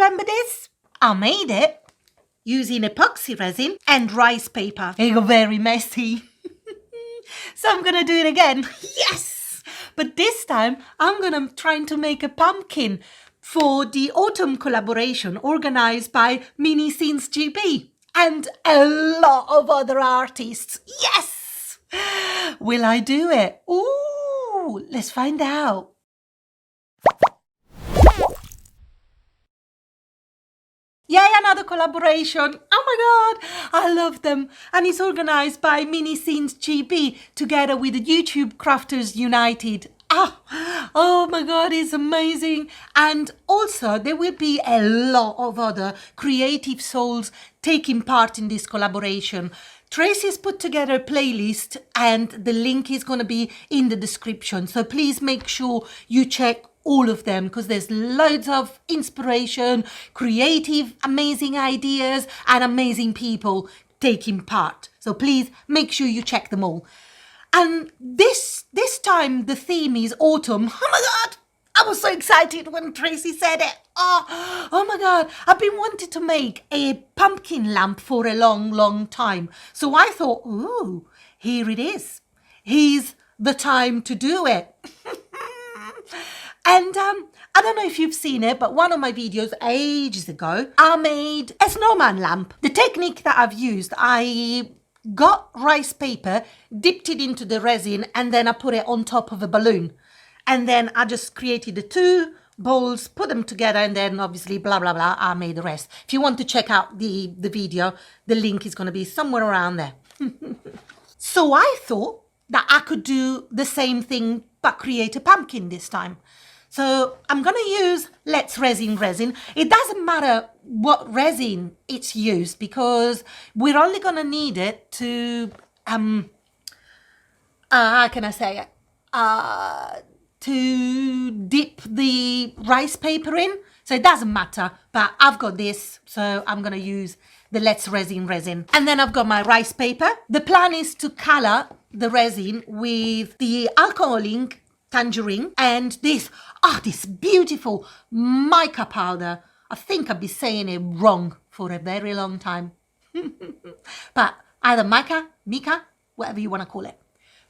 remember this? I made it using epoxy resin and rice paper. It got very messy. So I'm gonna do it again. Yes! But this time I'm gonna try to make a pumpkin for the autumn collaboration organized by Mini Scenes GB and a lot of other artists. Yes! Will I do it? Ooh, let's find out. Yay, another collaboration. Oh my God, I love them. And it's organized by Mini Scenes GB together with the YouTube Crafters United. Oh my God, it's amazing. And also there will be a lot of other creative souls taking part in this collaboration. Tracy's put together a playlist and the link is going to be in the description. So please make sure you check all of them because there's loads of inspiration, creative, amazing ideas and amazing people taking part. So please make sure you check them all. And this time the theme is autumn. Oh my God, I was so excited when Tracy said it. Oh my God, I've been wanting to make a pumpkin lamp for a long time. So I thought, ooh, here it is. Here's the time to do it. And I don't know if you've seen it, but one of my videos ages ago, I made a snowman lamp. The technique that I've used, I got rice paper, dipped it into the resin, and then I put it on top of a balloon. And then I just created the two bowls, put them together, and then obviously blah, blah, blah, I made the rest. If you want to check out the video, the link is going to be somewhere around there. So I thought that I could do the same thing, but create a pumpkin this time. So I'm going to use Let's Resin resin. It doesn't matter what resin it's used because we're only going to need it to, how can I say it? To dip the rice paper in. So it doesn't matter, but I've got this. So I'm going to use the Let's Resin resin. And then I've got my rice paper. The plan is to color the resin with the alcohol ink tangerine and this beautiful mica powder. I think I've been saying it wrong for a very long time. But either mica, whatever you want to call it.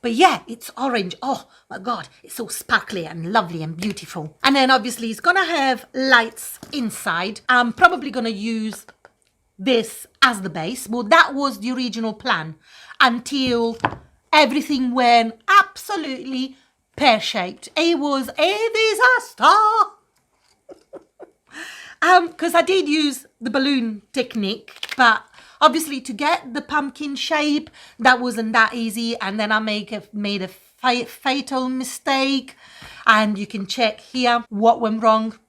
But yeah, it's orange. Oh my God, it's so sparkly and lovely and beautiful. And then obviously it's gonna have lights inside. I'm probably gonna use this as the base. Well, that was the original plan until everything went absolutely pear-shaped. It was a disaster. Because I did use the balloon technique, but obviously to get the pumpkin shape, that wasn't that easy. And then I made a fatal mistake. And you can check here what went wrong.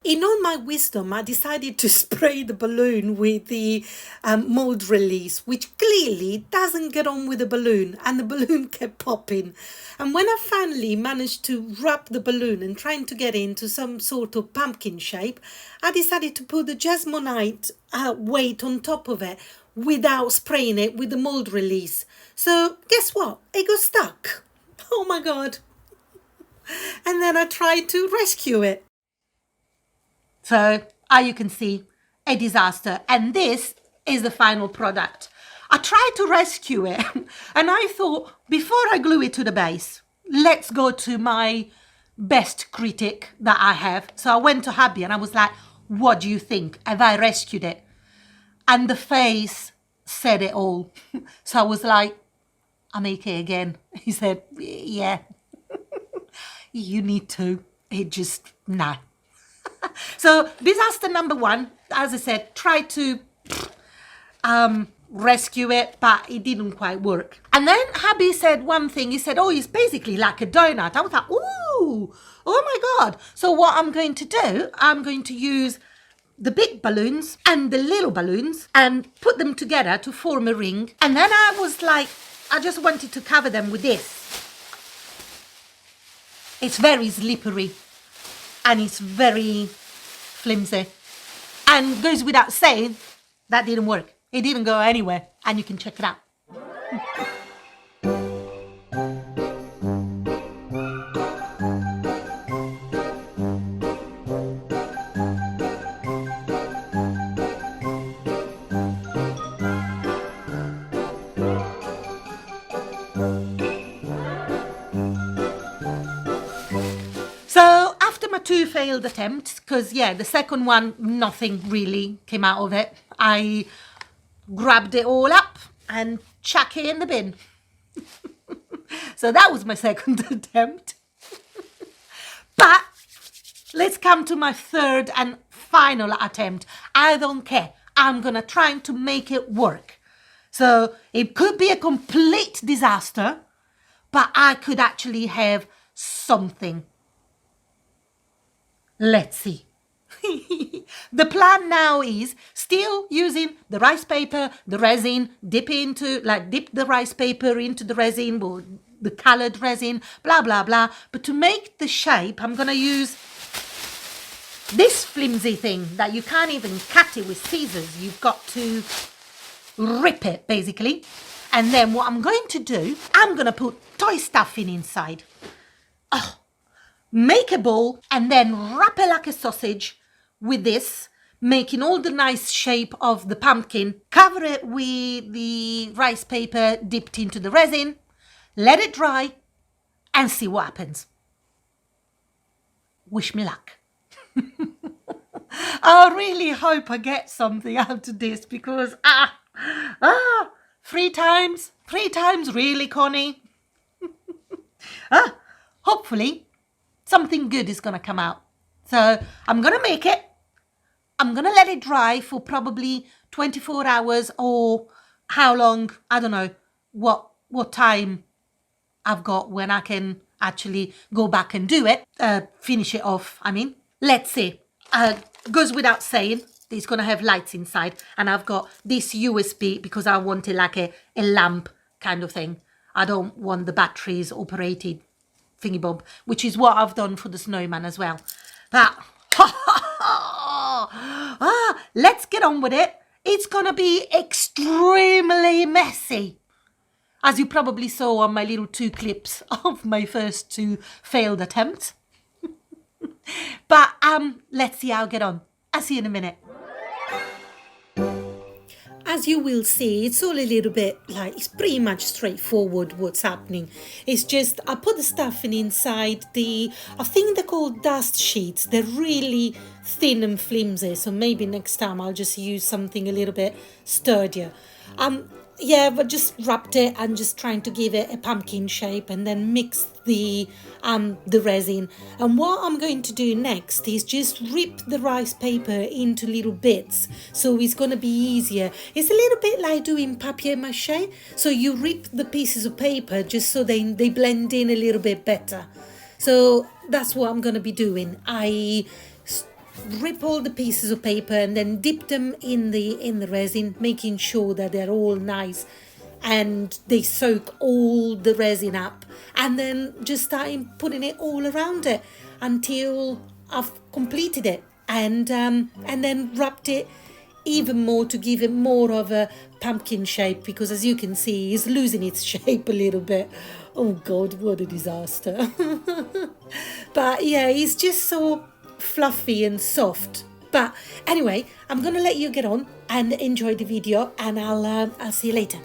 In all my wisdom, I decided to spray the balloon with the mold release, which clearly doesn't get on with the balloon, and the balloon kept popping. And when I finally managed to wrap the balloon and trying to get it into some sort of pumpkin shape, I decided to put the jasmonite weight on top of it without spraying it with the mold release. So guess what? It got stuck. Oh my God. And then I tried to rescue it. So, as you can see, a disaster. And this is the final product. I tried to rescue it and I thought, before I glue it to the base, let's go to my best critic that I have. So I went to hubby and I was like, what do you think? Have I rescued it? And the face said it all. So I was like, I'll make it again. He said, yeah, you need to. It just, nah. So disaster number one, as I said, try to rescue it, but it didn't quite work. And then hubby said one thing. He said, oh, it's basically like a donut. I was like, ooh, oh my God. So what I'm going to do, I'm going to use the big balloons and the little balloons and put them together to form a ring. And then I was like, I just wanted to cover them with this. It's very slippery. And it's very flimsy. And goes without saying, that didn't work. It didn't go anywhere. And you can check it out. 2 failed attempts because, yeah, the second one, nothing really came out of it. I grabbed it all up and chuck it in the bin. So that was my second attempt. But let's come to my third and final attempt. I don't care. I'm gonna try to make it work. So it could be a complete disaster, but I could actually have something. Let's see. The plan now is still using the rice paper, the resin, dip the rice paper into the resin, or the colored resin, blah, blah, blah. But to make the shape, I'm going to use this flimsy thing that you can't even cut it with scissors. You've got to rip it, basically. And then what I'm going to do, I'm going to put toy stuffing inside. Oh, make a ball and then wrap it like a sausage with this, making all the nice shape of the pumpkin. Cover it with the rice paper dipped into the resin. Let it dry and see what happens. Wish me luck. I really hope I get something out of this because, three times, really, Connie? Hopefully something good is going to come out. So I'm going to make it. I'm going to let it dry for probably 24 hours or how long, I don't know what time I've got when I can actually go back and do it, finish it off, I mean. Let's see. Goes without saying, it's going to have lights inside, and I've got this USB because I want it like a lamp kind of thing. I don't want the batteries operated thingy bob, which is what I've done for the snowman as well. But let's get on with it. It's gonna be extremely messy, as you probably saw on my little 2 clips of my first 2 failed attempts. But let's see how I get on. I'll see you in a minute. As you will see, it's all a little bit like, it's pretty much straightforward what's happening. It's just, I put the stuffing inside I think they're called dust sheets. They're really thin and flimsy, so maybe next time I'll just use something a little bit sturdier. Yeah, but just wrapped it and just trying to give it a pumpkin shape and then mix the resin. And what I'm going to do next is just rip the rice paper into little bits, so it's going to be easier. It's a little bit like doing papier-mâché. So you rip the pieces of paper just so they blend in a little bit better. So that's what I'm going to be doing. I rip all the pieces of paper and then dip them in the resin, making sure that they're all nice and they soak all the resin up, and then just starting putting it all around it until I've completed it, and then wrapped it even more to give it more of a pumpkin shape, because as you can see, it's losing its shape a little bit. Oh God, what a disaster. But yeah, it's just so fluffy and soft. But anyway, I'm gonna let you get on and enjoy the video, and I'll see you later.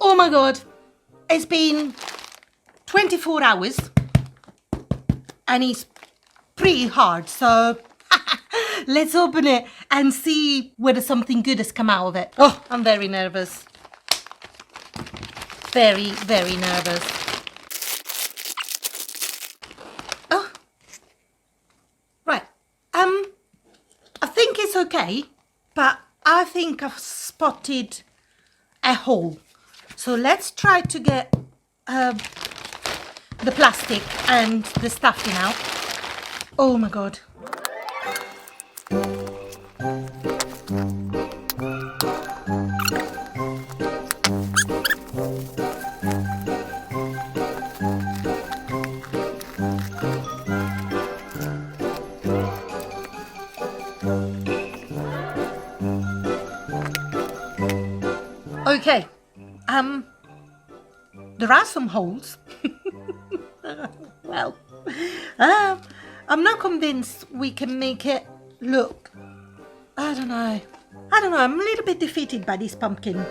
Oh my God, it's been 24 hours and it's pretty hard, so let's open it and see whether something good has come out of it. Oh, I'm very nervous. very, very nervous. Oh, right. I think it's okay, but I think I've spotted a hole. So let's try to get the plastic and the stuffing out. Oh my God. Okay, there are some holes. Well, I'm not convinced we can make it look, I don't know, I'm a little bit defeated by this pumpkin.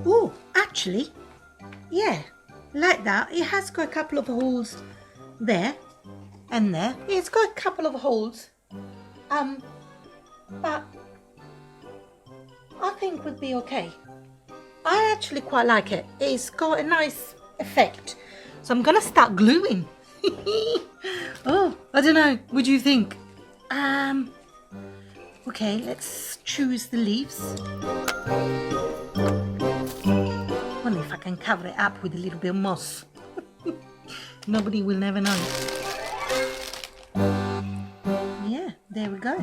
Oh, actually, yeah, like that. It has got a couple of holes there and there. It's got a couple of holes, but I think would be okay. I actually quite like it. It's got a nice effect. So I'm gonna start gluing. Oh, I don't know. What do you think? Okay, let's choose the leaves. Wonder if I can cover it up with a little bit of moss. Nobody will never know. Yeah, there we go.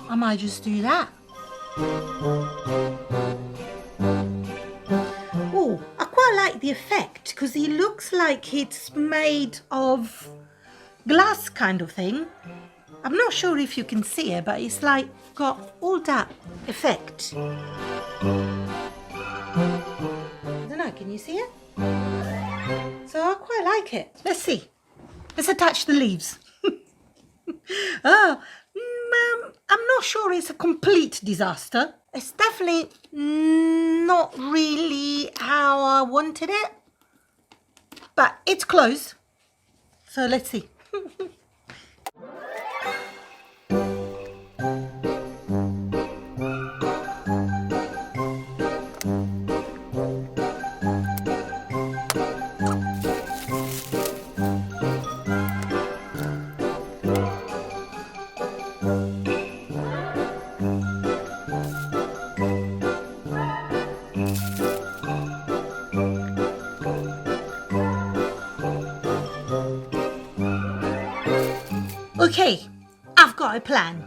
I might just do that. Oh, I quite like the effect because it looks like it's made of glass kind of thing. I'm not sure if you can see it, but it's like got all that effect. I don't know, can you see it? So I quite like it. Let's see. Let's attach the leaves. Oh, I'm not sure it's a complete disaster. It's definitely not really how I wanted it, but it's close. So let's see. Okay, I've got a plan.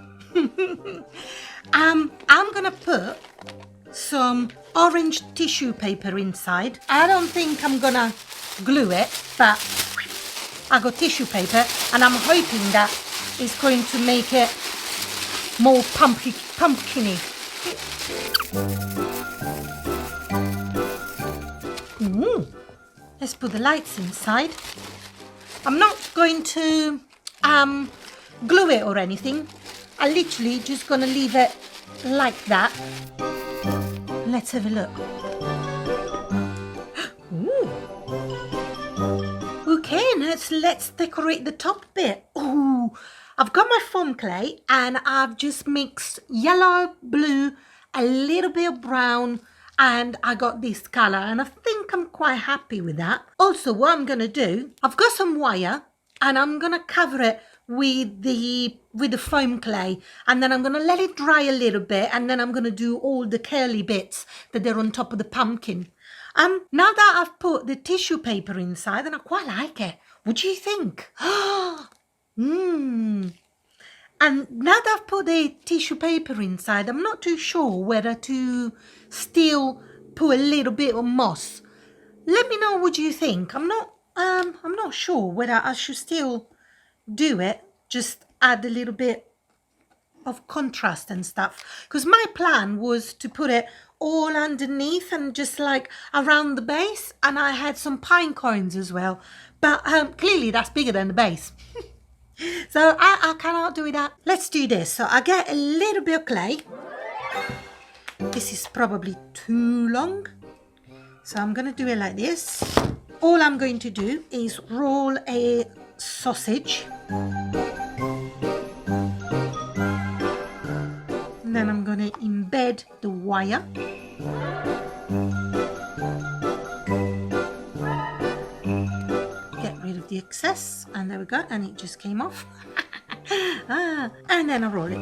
I'm gonna put some orange tissue paper inside. I don't think I'm gonna glue it, but I got tissue paper and I'm hoping that it's going to make it more pumpkin-y. Let's put the lights inside. I'm not going to glue it or anything. I'm literally just gonna leave it like that. Let's have a look. Ooh. Okay, let's decorate the top bit. Ooh, I've got my foam clay and I've just mixed yellow, blue, a little bit of brown, and I got this color and I think I'm quite happy with that. Also, what I'm gonna do, I've got some wire and I'm gonna cover it with the foam clay, and then I'm gonna let it dry a little bit, and then I'm gonna do all the curly bits that are on top of the pumpkin. Now that I've put the tissue paper inside, and I quite like it. What do you think? And now that I've put the tissue paper inside, I'm not too sure whether to still put a little bit of moss. Let me know what you think. I'm not sure whether I should still do it, just add a little bit of contrast and stuff, because my plan was to put it all underneath and just like around the base, and I had some pine cones as well, but clearly that's bigger than the base. So I cannot do that. Let's do this. So I get a little bit of clay. This is probably too long. So I'm going to do it like this. All I'm going to do is roll a sausage. And then I'm going to embed the wire. Get rid of the excess, and there we go, and it just came off. And then I roll it.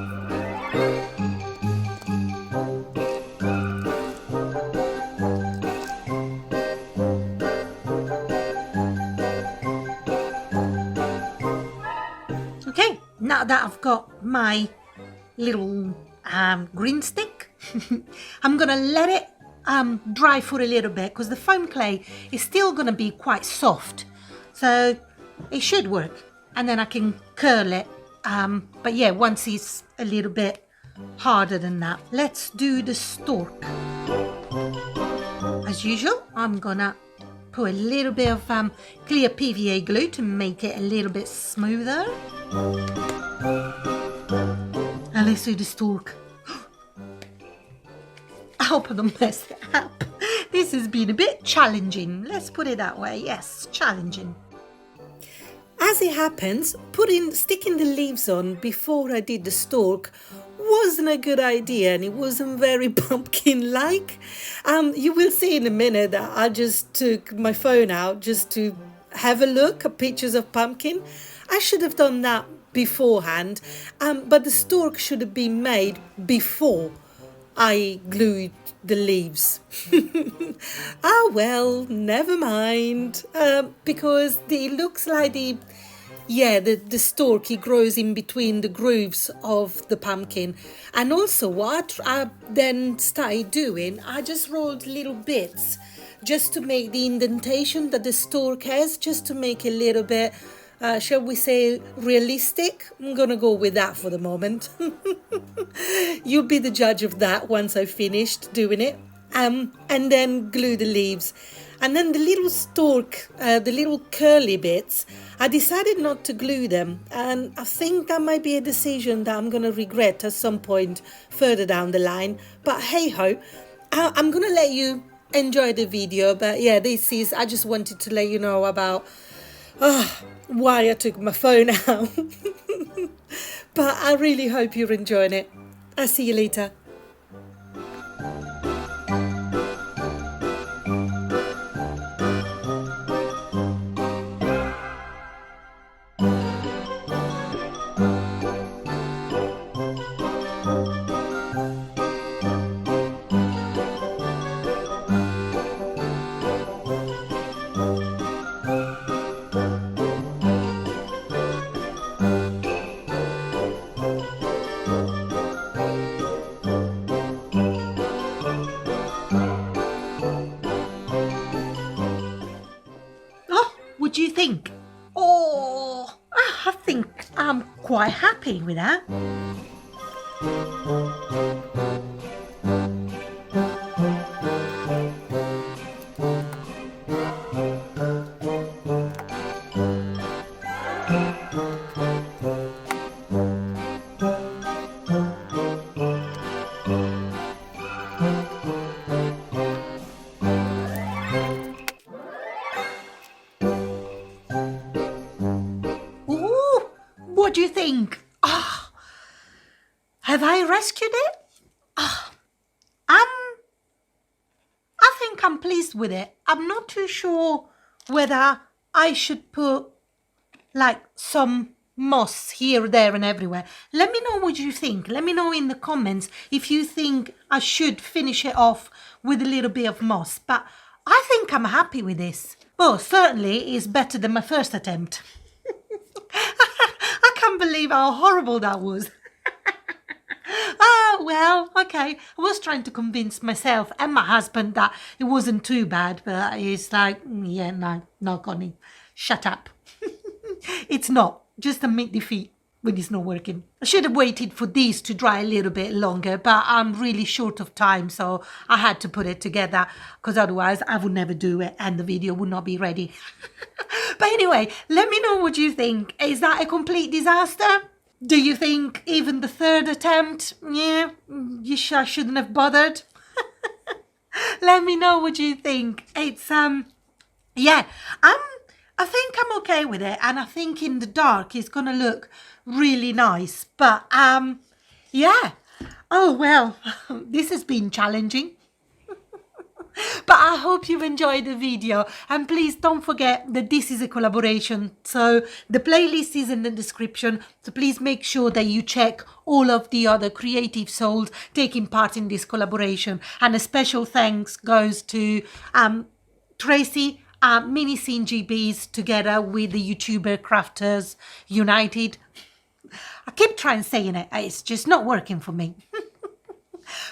Okay, now that I've got my little green stick, I'm gonna let it dry for a little bit because the foam clay is still gonna be quite soft, so it should work, and then I can curl it. But yeah, once it's a little bit harder than that, let's do the stork. As usual, I'm gonna put a little bit of clear PVA glue to make it a little bit smoother. And let's do the stork. I hope I don't mess it up. This has been a bit challenging. Let's put it that way. Yes, challenging. As it happens, sticking the leaves on before I did the stork wasn't a good idea, and it wasn't very pumpkin-like. You will see in a minute that I just took my phone out just to have a look at pictures of pumpkin. I should have done that beforehand, but the stork should have been made before I glued the leaves. Ah, well, never mind, because it looks like the stork, he grows in between the grooves of the pumpkin. And also what I then started doing, I just rolled little bits just to make the indentation that the stork has, just to make a little bit, shall we say, realistic. I'm gonna go with that for the moment. You'll be the judge of that once I've finished doing it. And then glue the leaves. And then the little stork, the little curly bits, I decided not to glue them. And I think that might be a decision that I'm going to regret at some point further down the line. But hey ho, I'm going to let you enjoy the video. But yeah, I just wanted to let you know about why I took my phone out. But I really hope you're enjoying it. I'll see you later. What do you think? Oh, I think I'm quite happy with that. What do you think? Have I rescued it? I think I'm pleased with it. I'm not too sure whether I should put like some moss here, there and everywhere. Let me know what you think. Let me know in the comments if you think I should finish it off with a little bit of moss. But I think I'm happy with this. Well, certainly it's better than my first attempt. I can't believe how horrible that was. Well, okay. I was trying to convince myself and my husband that it wasn't too bad, but it's like, yeah, no, not Connie. Shut up. It's not. Just admit defeat when it's not working. I should have waited for these to dry a little bit longer, but I'm really short of time, so I had to put it together because otherwise I would never do it and the video would not be ready. But anyway, let me know what you think. Is that a complete disaster? Do you think even the third attempt, yeah, I shouldn't have bothered? Let me know what you think. It's yeah, I think I'm okay with it, and I think in the dark it's gonna look really nice. But yeah. Oh well, this has been challenging. But I hope you've enjoyed the video, and please don't forget that this is a collaboration, so the playlist is in the description, so please make sure that you check all of the other creative souls taking part in this collaboration. And a special thanks goes to Tracy, Mini Scene GBs, together with the YouTuber Crafters United. I keep trying saying it, it's just not working for me.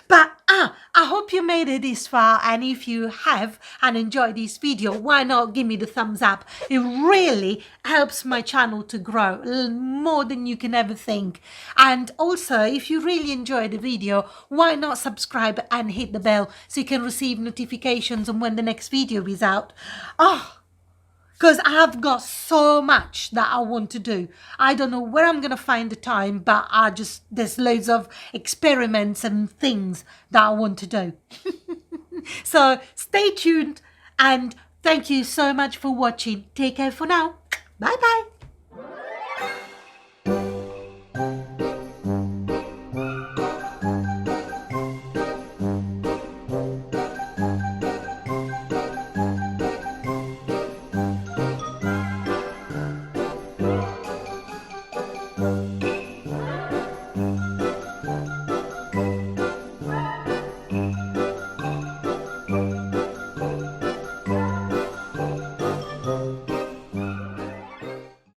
But I hope you made it this far, and if you have and enjoyed this video, why not give me the thumbs up? It really helps my channel to grow more than you can ever think. And also, if you really enjoyed the video, why not subscribe and hit the bell so you can receive notifications on when the next video is out. Because I've got so much that I want to do. I don't know where I'm going to find the time, but there's loads of experiments and things that I want to do. So stay tuned, and thank you so much for watching. Take care for now. Bye bye.